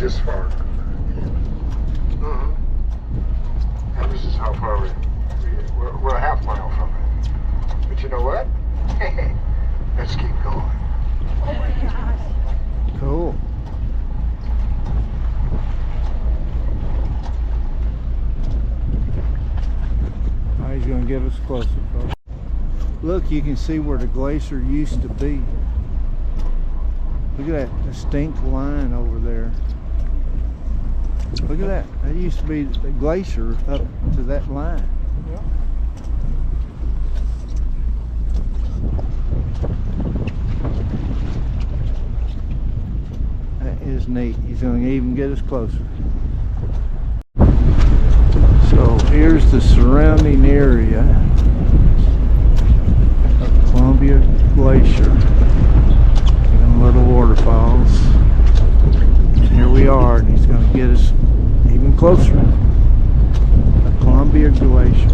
this far. And this is how far we're a half mile from it. But you know what? Let's keep going. Oh my gosh. Cool. Now he's going to get us closer, folks. Look, you can see where the glacier used to be. Look at that distinct line over there. Look at that. That used to be the glacier up to that line. Yeah. That is neat. He's going to even get us closer. So here's the surrounding area of Columbia Glacier. And little waterfalls. Here we are, and he's going to get us even closer. The Columbia Glacier.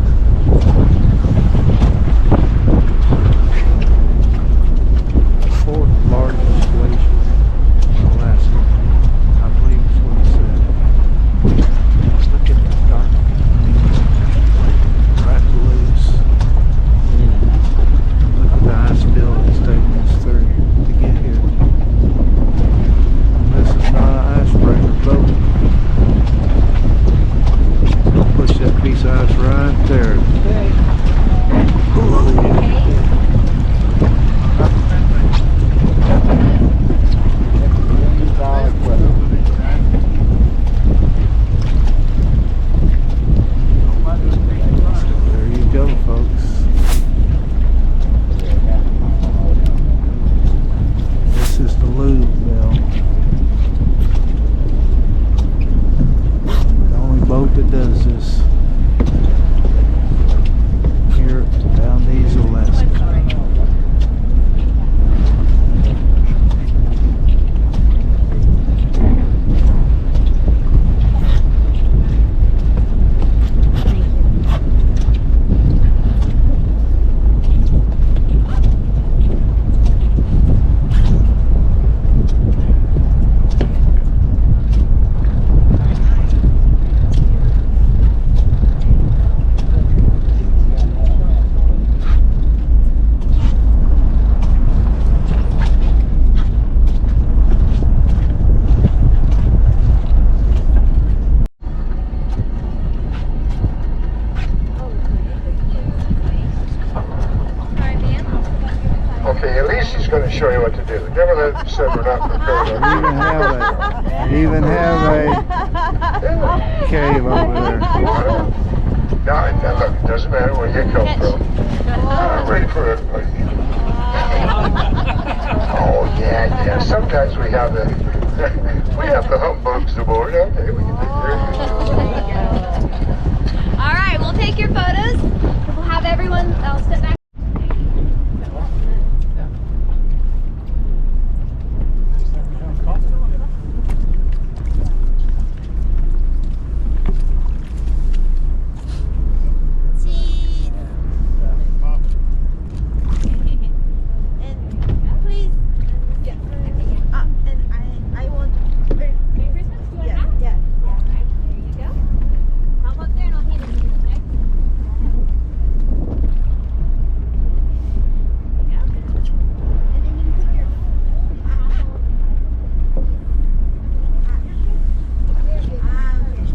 Fourth largest glacier in Alaska, I believe is what he said. Look at the dark, right blues. Look at the ice bill that's taking us through to get here. And this is not an icebreaker boat. Push that piece of ice right there. There you go, folks. This is the LULU Belle. The only boat that does this here at Valdez, Alaska. Okay, at least he's going to show you what to do. Never let him say we're not prepared. Even have a cave over there. No, look, it doesn't matter where you come from. I'm ready for everybody. Oh yeah. Sometimes we have the humbugs aboard. Okay, we can take care. All right, we'll take your photos. We'll have everyone else sit back.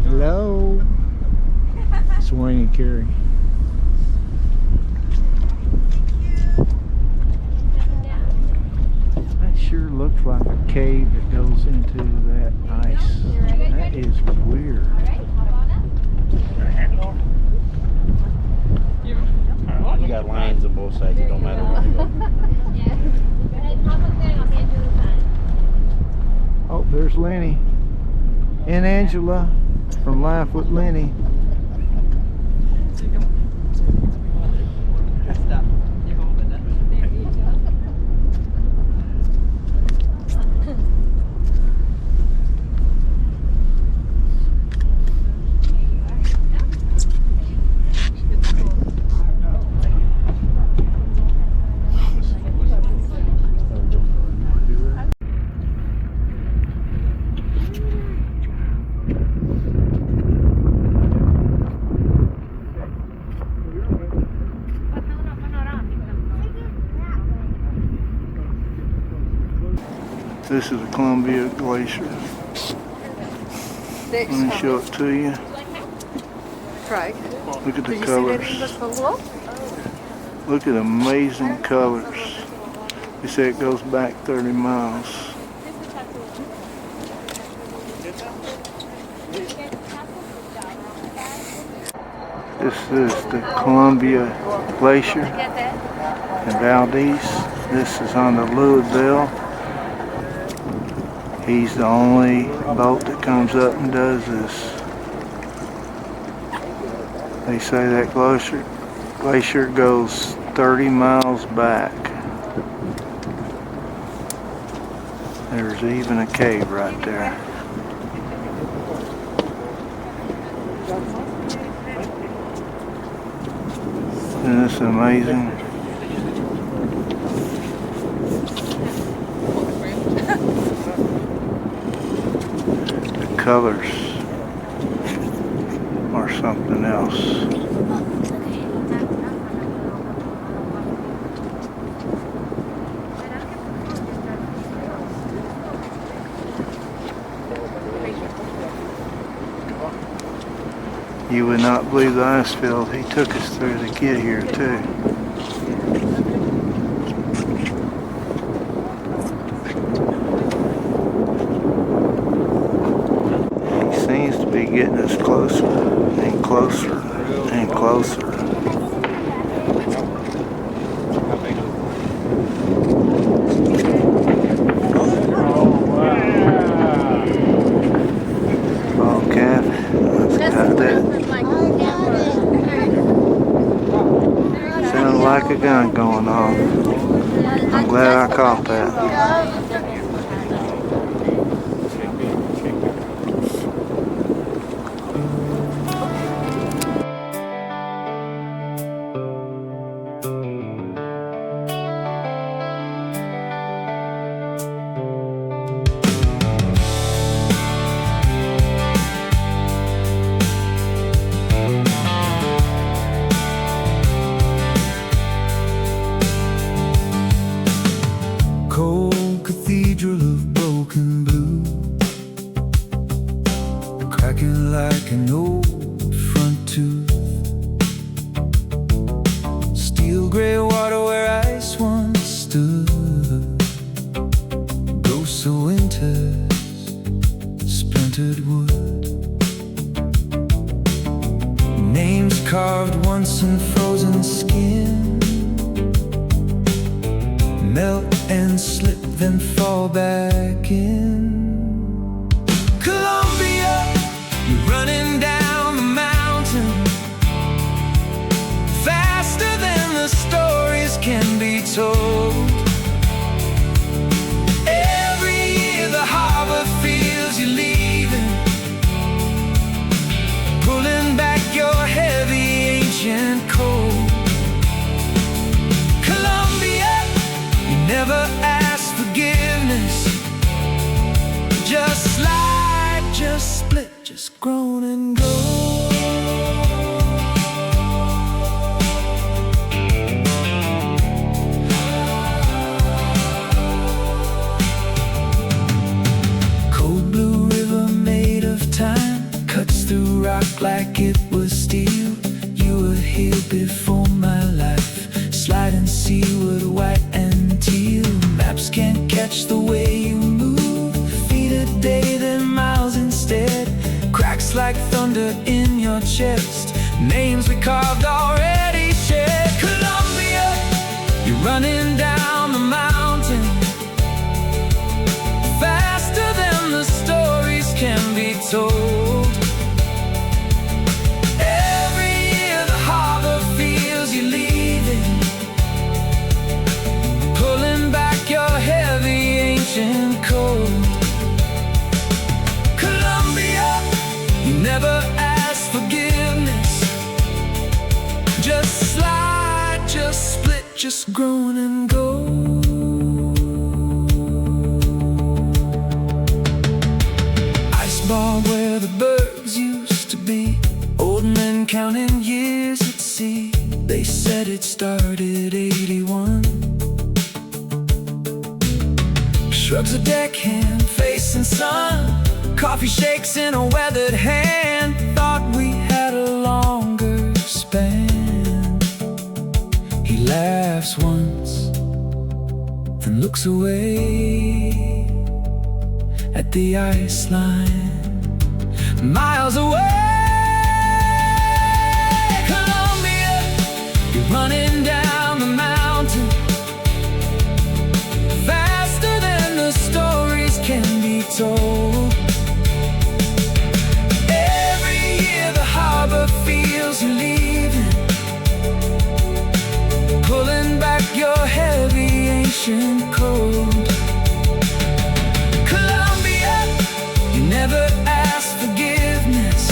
Hello. It's Wayne and Carrie. That sure looks like a cave that goes into that ice. That is weird. You got lines on both sides, it don't matter where you go. Oh, there's Lenny and Angela from Life with Lenny. This is the Columbia Glacier. Let me show it to you. Craig. Look at the Did you colors. see that in the pool? Look at amazing colors. They say it goes back 30 miles. This is the Columbia Glacier in Valdez. This is on the LULU Belle. He's the only boat that comes up and does this. They say that glacier goes 30 miles back. There's even a cave right there. Isn't this amazing? The colors are something else. You would not believe the ice field he took us through to get here too. He seems to be getting us closer and closer and closer. Like a gun going off. I'm glad I caught that. Like an old front tooth, steel gray water where ice once stood, ghosts of winters, splintered wood, names carved once in frozen skin, melt and slip then fall back in. Running down the mountain faster than the stories can be told. Every year the harbor feels you leaving, pulling back your heavy ancient coat. Columbia, you never ask forgiveness, just slide, just split, just groan and go. Cold blue river made of time cuts through rock like it was steel. You were here before my life, sliding seaward white and teal. Maps can't catch the way you move, feet a day then miles instead. Cracks like thunder in your chest, names we carved already shared. Columbia, you're running down the mountain faster than the stories can be told. Every year the harbor feels you leaving, pulling back your heavy ancient coat. Never ask forgiveness, just slide, just split, just groan and go. Ice bar where the bergs used to be, old men counting years at sea. They said it started 81. Truck's a deckhand facing sun, coffee shakes in a weathered hand. Thought we had a longer span. He laughs once, then looks away at the ice line, miles away. Columbia, you're running down the mountain faster than the stories can be told. Every year the harbor feels you leaving, pulling back your heavy ancient coat. Columbia, you never ask forgiveness.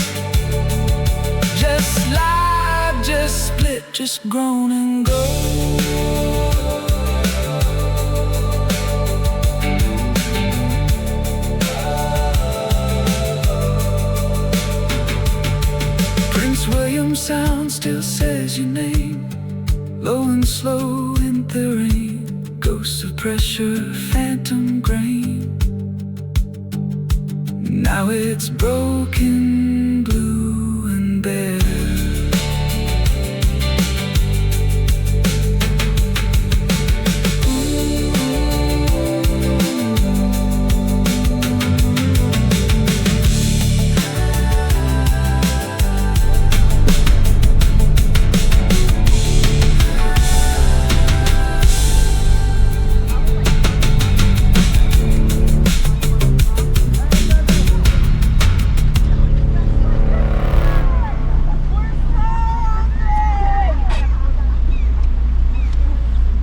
Just slide, just split, just groan and go. Sound still says your name, low and slow in the rain. Ghosts of pressure, phantom grain. Now it's broken, blue and bare.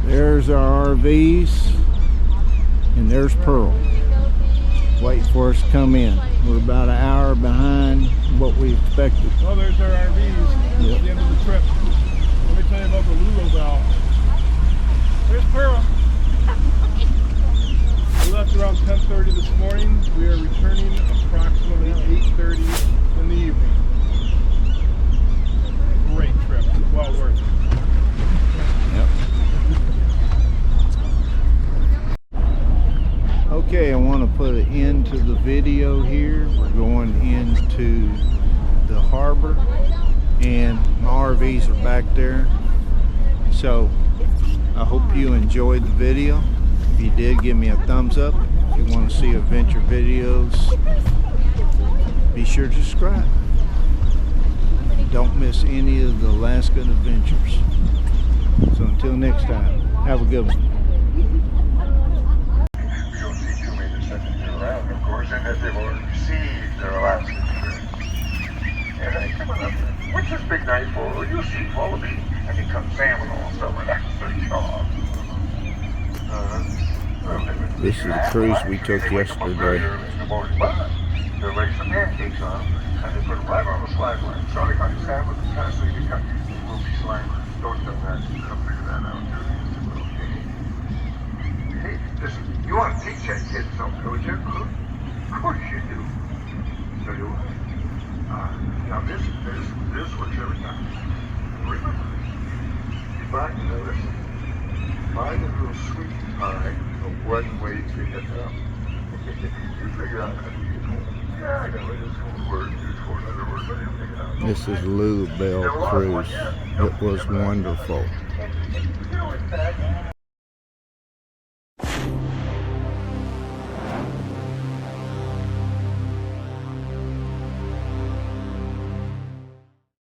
There's our RVs, and there's Pearl. Wait for us to come in. We're about an hour behind what we expected. Well, there's our RVs at the end of the trip. Let me tell you about the LULU Belle. There's Pearl. We left around 10:30 this morning. We are returning approximately 8:30 in the evening. Great trip. Well worth it. Yep. Okay, I want to put an end to the video here. We're going into the harbor and my RVs are back there. So I hope you enjoyed the video. If you did, give me a thumbs up. If you want to see adventure videos, be sure to subscribe. Don't miss any of the Alaskan adventures. So until next time, have a good one. Of course, and that they've already received their Alaskan insurance. And they come on up there. What's this big night for? Well, you'll see, follow me. I can cut salmon all summer. That's the job. This is the cruise we took yesterday. They'll lay some pancakes on them, and they put them right on the slag line. So they cut salmon, kind of so you can cut will be slimer. Don't do that. You gotta figure that out, too. Hey, listen, you want to teach that kid something, don't you? Of course you do. So you now this works every time. Remember, you find a little sweet pie of one way to get up. You figure out how to get home. Yeah, I know it is one word, use for another word, but you'll figure it out. This is LULU Belle cruise. It was wonderful.